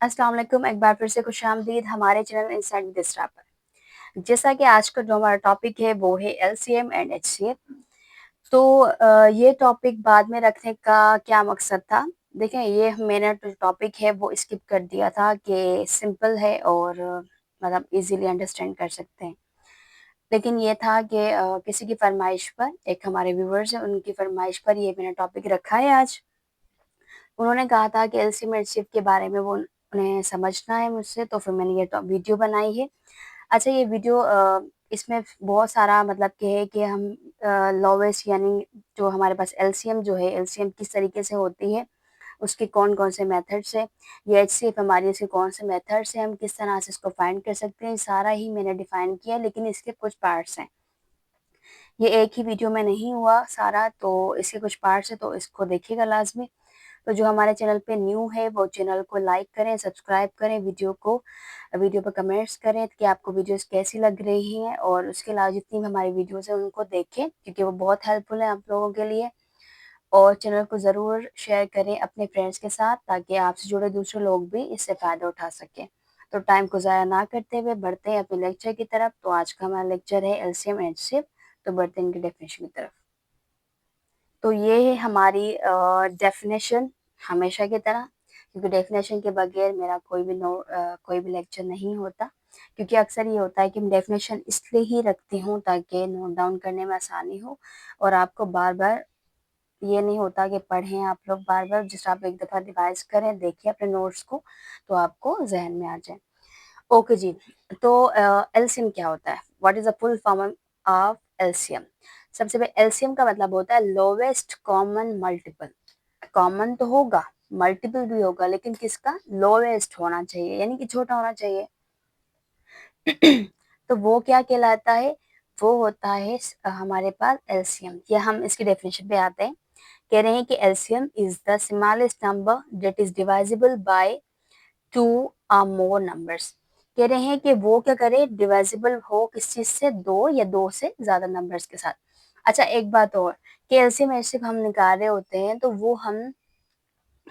अस्सलाम वालेकुम, एक बार फिर से खुशामदीद हमारे चैनल इनसाइड दिसरा पर। जैसा कि आज का जो हमारा टॉपिक है वो है एलसीएम एंड एचसीएफ। तो ये टॉपिक बाद में रखने का क्या मकसद था? देखें, ये मैंने जो टॉपिक है वो स्किप कर दिया था कि सिंपल है और मतलब इजीली अंडरस्टैंड कर सकते हैं। लेकिन ये था कि किसी की फरमाइश पर, एक हमारे व्यूवर्स हैं उनकी फरमाइश पर ये मैंने टॉपिक रखा है आज। उन्होंने कहा था कि एलसीएम एंड एचसीएफ के बारे में वो उन्हें समझना है मुझसे, तो फिर मैंने ये वीडियो बनाई है। अच्छा, ये वीडियो इसमें बहुत सारा मतलब कि है कि हम लोवेस्ट यानी जो हमारे पास एलसीएम जो है, एलसीएम किस तरीके से होती है, उसके कौन-कौन से मेथड्स हैं, या एचसीएफ हमारी इसके कौन से मेथड्स हैं, हम किस तरह से इसको फाइंड कर सकते हैं, सारा ही मैंने डिफाइन किया है, लेकिन इसके कुछ पार्ट्स हैं। ये एक ही वीडियो में नहीं हुआ सारा, तो इसके कुछ पार्ट्स हैं, तो इसको देखिएगा लाज़मी। तो जो हमारे चैनल पे न्यू है वो चैनल को लाइक करें, सब्सक्राइब करें, वीडियो पे कमेंट्स करें कि आपको वीडियोस कैसी लग रही हैं, और उसके अलावा जितनी भी हमारी वीडियोस हैं उनको देखें क्योंकि वो बहुत हेल्पफुल है आप लोगों के लिए। और चैनल को ज़रूर शेयर करें अपने फ्रेंड्स के साथ ताकि आपसे जुड़े दूसरे लोग भी इससे फ़ायदा उठा सकें। तो टाइम को ज़ाया ना करते हुए बढ़ते हैं अपने लेक्चर की तरफ। तो आज का हमारा लेक्चर है एलसीएम एंड एचसीएफ। तो बढ़ते हैं इनकी डेफिनेशन की तरफ। तो ये है हमारी डेफिनेशन, हमेशा की तरह, क्योंकि डेफिनेशन के बगैर मेरा कोई भी लेक्चर नहीं होता। क्योंकि अक्सर ये होता है कि मैं डेफिनेशन इसलिए ही रखती हूँ ताकि नोट डाउन करने में आसानी हो, और आपको बार-बार ये नहीं होता कि पढ़ें आप लोग बार-बार, जिस आप एक दफ़ा रिवाइज़ करें, देखिए अपने नोट्स को, तो आपको ज़हन में आ जाए। ओके जी, तो एलसीएम क्या होता है? What is the full form of LCM? सबसे पहले एलसीएम का मतलब होता है लोवेस्ट कॉमन मल्टीपल। कॉमन तो होगा, मल्टीपल भी होगा, लेकिन किसका? लोवेस्ट होना चाहिए, यानी कि छोटा होना चाहिए। तो वो क्या कहलाता है? वो होता है हमारे पास एलसीएम। या हम इसकी डेफिनेशन पे आते हैं। कह रहे हैं कि LCM is the smallest number that is divisible by 2 और मोर नंबर्स। कह रहे हैं कि वो क्या करे, डिविजिबल हो किस चीज़ से? 2 या 2 से ज़्यादा नंबर्स के साथ। अच्छा, एक बात और कि एलसीएम एचसीएफ हम निकाल रहे होते हैं तो वो हम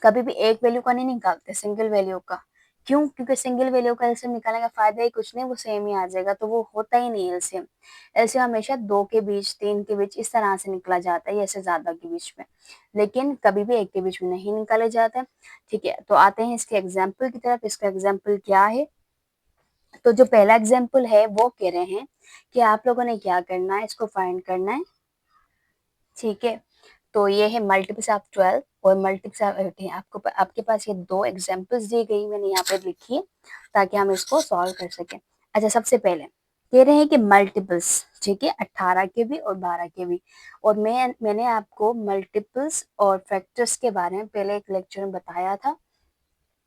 कभी भी एक वैल्यू का नहीं निकालते, सिंगल वैल्यू का। क्यों? क्योंकि सिंगल वैल्यू का एलसीएम निकालने का फ़ायदा ही कुछ नहीं, वो सेम ही आ जाएगा, तो वो होता ही नहीं एलसीएम। एलसीएम हमेशा 2 के बीच, 3 के बीच इस तरह से निकला जाता है या इससे ज़्यादा के बीच में, लेकिन कभी भी 1 के बीच में नहीं निकाले जाते। ठीक है, तो आते हैं इसके एग्ज़ाम्पल की तरफ। इसका एग्ज़ाम्पल क्या है? तो जो पहला एग्ज़ाम्पल है वो कह रहे हैं कि आप लोगों ने क्या करना है, इसको फाइंड करना है। ठीक है, तो ये है मल्टीप्ल्स ऑफ 12 और मल्टीप्ल्स ऑफ 18। आपके पास ये 2 एग्ज़ाम्पल्स दी गई, मैंने यहाँ पे लिखी है ताकि हम इसको सॉल्व कर सकें। अच्छा, सबसे पहले कह रहे हैं कि मल्टीपल्स, ठीक है, 18 के भी और 12 के भी। और मैंने आपको मल्टीपल्स और फैक्टर्स के बारे में पहले एक लेक्चर में बताया था।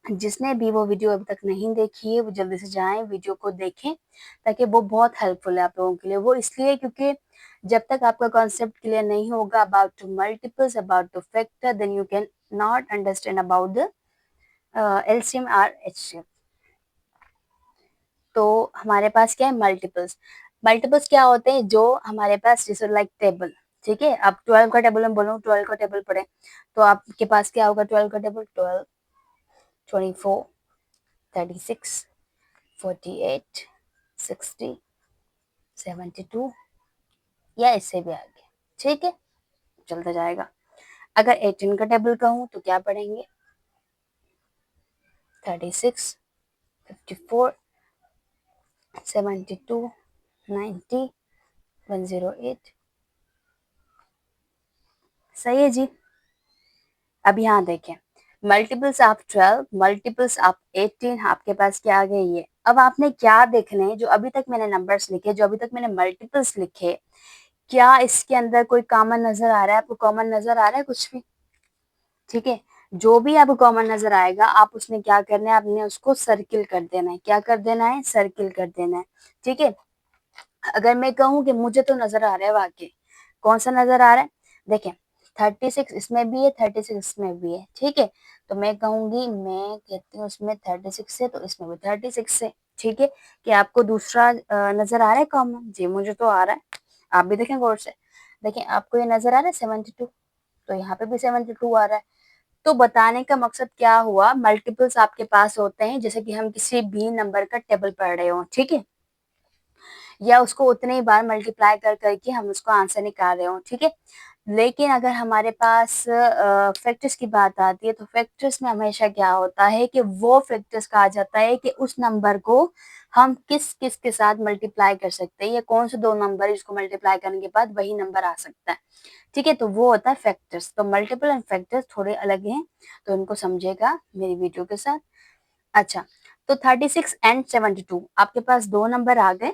जिसने भी वो वीडियो अभी तक नहीं देखी है वो जल्दी से जाएँ वीडियो को देखें, ताकि वो बहुत हेल्पफुल है आप लोगों के लिए। वो इसलिए क्योंकि जब तक आपका कॉन्सेप्ट क्लियर नहीं होगा about multiples, about the factor, then you can not understand about the LCM और एचसीएफ। तो हमारे पास क्या है? मल्टीपल्स। मल्टीपल्स क्या होते हैं? जो हमारे पास जैसे लाइक टेबल, ठीक है? अब 12 का टेबल मैं बोलूँ, 12 का टेबल पढ़ें, तो आपके पास क्या होगा? 12 का टेबल 12, 24, 36, 48, 60, 72 या इससे भी आगे, ठीक है? चलता जाएगा। अगर 18 का टेबल कहूँ तो क्या पढ़ेंगे? 36, 54, 72, 90, 108। सही है जी। अब यहाँ देखें, मल्टीपल्स ऑफ 12, मल्टीपल्स ऑफ 18, आपके पास क्या आ गए ये। अब आपने क्या देखना है, जो अभी तक मैंने नंबर्स लिखे, जो अभी तक मैंने मल्टीपल्स लिखे, क्या इसके अंदर कोई कॉमन नज़र आ रहा है? आपको कॉमन नज़र आ रहा है कुछ भी? ठीक है, जो भी आपको कॉमन नज़र आएगा आप उसने क्या करना है, आपने उसको सर्किल कर देना है। क्या कर देना है? सर्किल कर देना है, ठीक है? अगर मैं कहूँ कि मुझे तो नज़र आ रहा है वाक़ई, कौन-सा नज़र आ रहा है? देखें, 36 इसमें भी है, 36 इसमें भी है, ठीक है? तो मैं कहूँगी, मैं कहती हूँ इसमें 36 है तो इसमें भी 36 है, ठीक है? क्या आपको दूसरा नज़र आ रहा है कॉमन? जी, मुझे तो आ रहा है। आप भी देखें गौर से। देखें, आपको ये नज़र आ रहा है 72, तो यहाँ पे भी 72 आ रहा है। तो बताने का मकसद क्या हुआ, मल्टीपल्स आपके पास होते हैं, जैसे कि हम किसी भी नंबर का टेबल पढ़ रहे हो, ठीक है, या उसको उतने ही बार मल्टीप्लाई कर करके हम उसको आंसर निकाल रहे हो, ठीक है। लेकिन अगर हमारे पास फैक्टर्स की बात आती है, तो फैक्टर्स में हमेशा क्या होता है कि वो फैक्टर्स कहा जाता है कि उस नंबर को हम किस किस के साथ मल्टीप्लाई कर सकते हैं, या कौन से दो नंबर इसको मल्टीप्लाई करने के बाद वही नंबर आ सकता है, ठीक है। तो वो होता है फैक्टर्स। तो मल्टीपल एंड फैक्टर्स थोड़े अलग हैं, तो इनको समझेगा मेरी वीडियो के साथ। अच्छा, तो 36 एंड 72 आपके पास दो नंबर आ गए,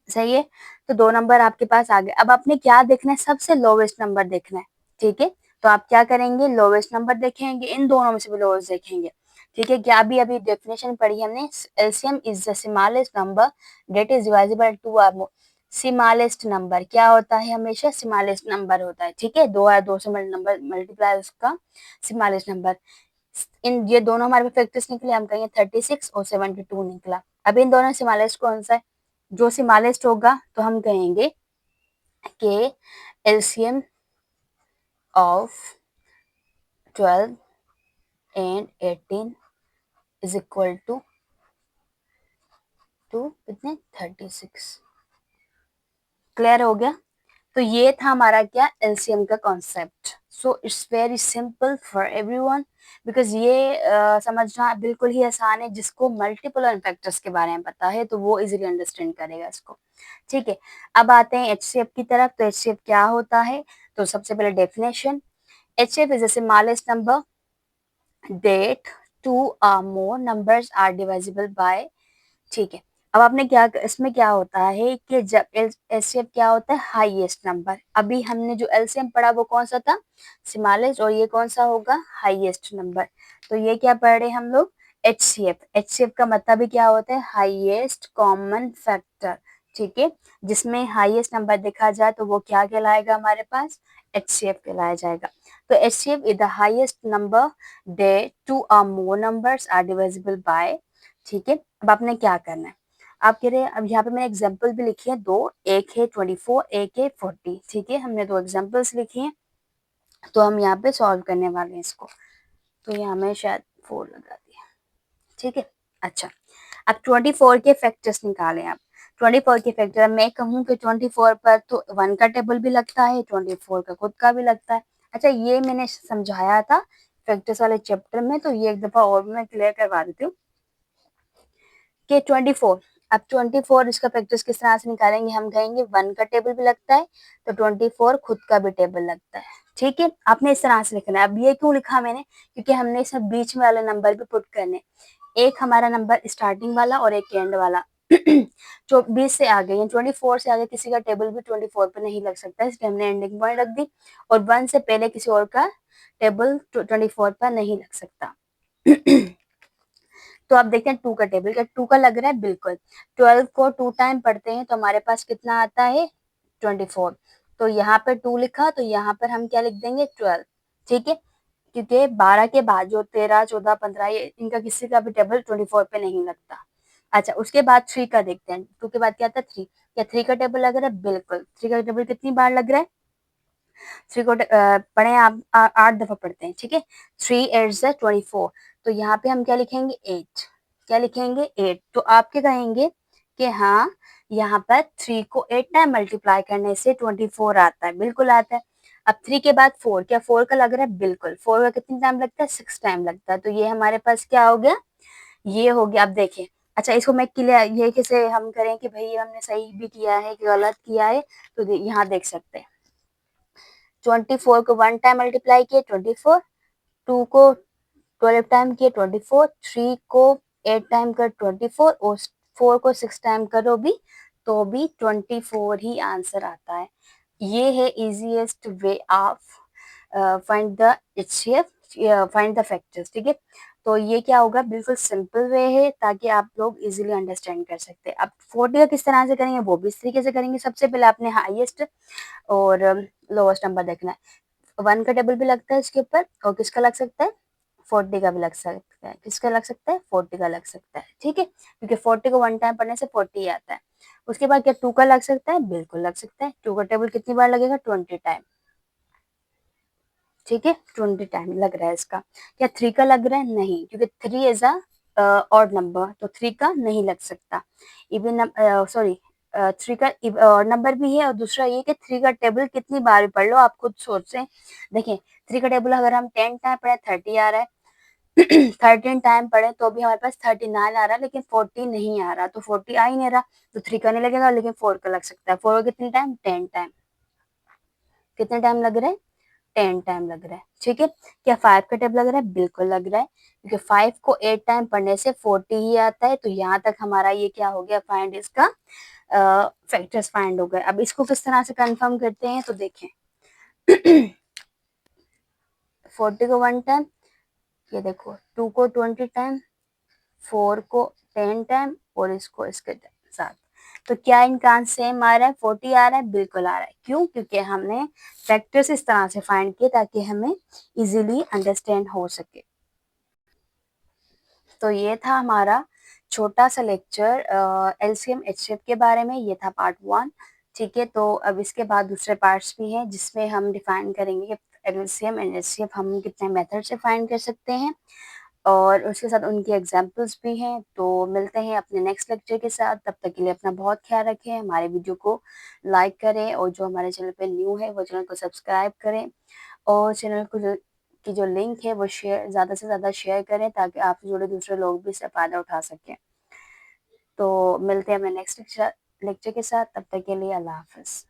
सही है। तो दो नंबर आपके पास आ गए। अब आपने क्या देखना है, सबसे लोवेस्ट नंबर देखना है, ठीक है। तो आप क्या करेंगे, लोवेस्ट नंबर देखेंगे, इन दोनों में से भी लोवेस्ट देखेंगे, ठीक है। क्या अभी अभी डेफिनेशन पढ़ी हमने, LCM is the smallest number that is divisible by two और मोर। स्मॉलेस्ट नंबर क्या होता है, हमेशा स्मॉलेस्ट नंबर होता है, ठीक है। दो या दो से नंबर मल्टीप्लाई उसका स्मॉलेस्ट नंबर। इन ये दोनों हमारे फैक्टर्स निकले, हम कहेंगे 36 और 72 निकला। अब इन दोनों स्मॉलेस्ट कौन सा है, जो स्मॉलेस्ट होगा तो हम कहेंगे कि LCM of 12 and 18 is equal to कितने 36। क्लियर हो गया। तो ये था हमारा क्या, एलसीएम का concept. So it's very simple for everyone, because ये समझना बिल्कुल ही आसान है। जिसको मल्टीपल एंड फैक्टर्स के बारे में पता है तो वो इजीली अंडरस्टैंड करेगा इसको, ठीक है। अब आते हैं एचसीएफ की तरफ। तो एचसीएफ क्या होता है, तो सबसे पहले definition, HCF is the smallest number that two और more numbers are divisible by, ठीक है। अब आपने क्या, इसमें क्या होता है कि जब एचसीएफ क्या होता है, हाईएस्ट नंबर। अभी हमने जो एलसीएम पढ़ा वो कौन सा था, स्मॉलेस्ट, और ये कौन सा होगा, हाईएस्ट नंबर। तो ये क्या पढ़ रहे हैं हम लोग, एचसीएफ। एचसीएफ का मतलब भी क्या होता है, हाईएस्ट कॉमन फैक्टर, ठीक है। जिसमें हाईएस्ट नंबर देखा जाए तो वो क्या कहलाएगा हमारे पास, एचसीएफ कहलाया जाएगा। तो HCF is the highest number they two और more numbers are divisible by, ठीक है। अब आपने क्या करना है, आप कह रहे हैं, अब यहाँ पे मैंने एग्जाम्पल भी लिखी है दो, एक है 24, एक है 40, ठीक है। हमने दो एग्जाम्पल्स लिखी हैं, तो हम यहाँ पे सॉल्व करने वाले हैं इसको। तो यहाँ में शायद 4 लगा दिया, ठीक है। अच्छा, अब 24 के फैक्टर्स निकालें आप। 24 के फैक्टर, मैं कहूँ कि 24 पर तो 1 का टेबल भी लगता है, 24 का खुद का भी लगता है। अच्छा, ये मैंने समझाया था फैक्टर्स वाले चैप्टर में, तो ये एक दफा और मैं क्लियर करवा देती हूँ कि 24, अब 24 इसका फैक्टर्स किस तरह से निकालेंगे, हम कहेंगे 1 का टेबल भी लगता है, तो 24 खुद का भी टेबल लगता है, ठीक है। आपने इस तरह से लिखना है। अब ये क्यों लिखा मैंने, क्योंकि हमने इसमें बीच में वाले नंबर भी पुट करने, एक हमारा नंबर स्टार्टिंग वाला और एक एंड वाला। जो 20 से आगे या 24 से आगे किसी का टेबल भी 24 पे नहीं लग सकता, इसलिए हमने एंडिंग पॉइंट रख दी। और 1 से पहले किसी और का टेबल 24 पर नहीं लग सकता। तो आप देखते हैं 2 का टेबल, क्या 2 का लग रहा है, बिल्कुल। 12 को 2 टाइम पढ़ते हैं तो हमारे पास कितना आता है, 24। तो यहाँ पर 2 लिखा, तो यहाँ पर हम क्या लिख देंगे, 12, ठीक है। क्योंकि 12 के बाद जो 13, 14, 15, ये इनका किसी का भी टेबल 24 पे नहीं लगता। अच्छा, उसके बाद 3 का देखते हैं। 2 के बाद क्या था, 3। क्या 3 का टेबल लग रहा है, बिल्कुल। 3 का टेबल कितनी बार लग रहा है, 3 को पढ़े आप, 8 दफा पढ़ते हैं, ठीक है। 3 8 ज़ा 24। तो यहाँ पे हम क्या लिखेंगे, 8। क्या लिखेंगे, 8। तो आप क्या कहेंगे कि हाँ, यहाँ पर 3 को 8 टाइम मल्टीप्लाई करने से 24 आता है, बिल्कुल आता है। अब 3 के बाद 4, क्या 4 का लग रहा है, बिल्कुल। 4 का कितनी टाइम लगता है, 6 टाइम लगता है। तो ये हमारे पास क्या हो गया, ये हो गया। अब देखें, अच्छा इसको मैं क्लियर, ये कैसे हम करें कि भाई हमने सही भी किया है कि गलत किया है, तो यहाँ देख सकते हैं। 24 को 1 टाइम मल्टीप्लाई किए 24, 2 को 12 टाइम किए 24, 3 को 8 टाइम कर 24, और 4 को 6 टाइम करो भी तो भी 24 ही आंसर आता है। ये है easiest way of find the HCF, find the factors, ठीक है। तो ये क्या होगा, बिल्कुल सिंपल वे है, ताकि आप लोग इजीली अंडरस्टैंड कर सकते हैं। अब 40 का किस तरह से करेंगे, वो भी इस तरीके से करेंगे। सबसे पहले आपने हाईएस्ट और लोएस्ट नंबर देखना है। 1 का टेबल भी लगता है इसके ऊपर, और किसका लग सकता है, 40 का भी लग सकता है। किसका लग सकता है, 40 का लग सकता है, ठीक है। क्योंकि 40 को 1 टाइम पढ़ने से 40 आता है। उसके बाद क्या 2 का लग सकता है, बिल्कुल लग सकता है। 2 का टेबल कितनी बार लगेगा, 20 टाइम। ठीक है, 20 टाइम लग रहा है इसका। क्या 3 का लग रहा है? नहीं, क्योंकि 3 इज़ ऑड नंबर, तो 3 का नहीं लग सकता। इवन सॉरी 3 का ऑड नंबर भी है, और दूसरा ये कि 3 का टेबल कितनी बार भी पढ़ लो, आप खुद सोचें। देखिए 3 का टेबल अगर हम 10 टाइम पढ़े 30 आ रहा है, 13 टाइम पढ़े तो भी हमारे पास 39 आ रहा है, लेकिन 40 नहीं आ रहा, तो 40 आ ही नहीं रहा, तो 3 का नहीं लगेगा, लेकिन 4 का लग सकता है। 4 का कितने टाइम? 10 टाइम। कितने टाइम लग रहा है? 10 टाइम लग रहा है। ठीक है, क्या 5 का टेबल लग रहा है? बिल्कुल लग रहा है, क्योंकि 5 को 8 टाइम पढ़ने से 40 ही आता है। तो यहाँ तक हमारा ये क्या हो गया? फाइंड इसका फैक्टर्स फाइंड हो गए। अब इसको किस तरह से कंफर्म करते हैं, तो देखें 40 को 1 टाइम, ये देखो 2 को 20 टाइम, 4 को 10 टाइम, और इसको इसके साथ। तो क्या इनका आंसर सेम आ रहा है? 40 आ रहा है? बिल्कुल आ रहा है। क्यों? क्योंकि हमने फैक्टर्स इस तरह से फाइंड किए ताकि हमें इजीली अंडरस्टैंड हो सके। तो ये था हमारा छोटा सा लेक्चर एलसीएम एचसीएफ के बारे में। ये था पार्ट 1। ठीक है, तो अब इसके बाद दूसरे पार्ट्स भी हैं जिसमें हम डिफाइन करेंगे कि एलसीएम एंड एचसीएफ हम कितने मेथड से फाइंड कर सकते हैं, और उसके साथ उनकी एग्जाम्पल्स भी हैं। तो मिलते हैं अपने नेक्स्ट लेक्चर के साथ। तब तक के लिए अपना बहुत ख्याल रखें, हमारे वीडियो को लाइक करें, और जो हमारे चैनल पे न्यू है वो चैनल को सब्सक्राइब करें, और चैनल को की जो लिंक है वो शेयर ज़्यादा से ज़्यादा शेयर करें ताकि आपसे जुड़े दूसरे लोग भी इससे फ़ायदा उठा सकें। तो मिलते हैं अपने नेक्स्ट लेक्चर के साथ। तब तक के लिए अल्लाह हाफ़िज़।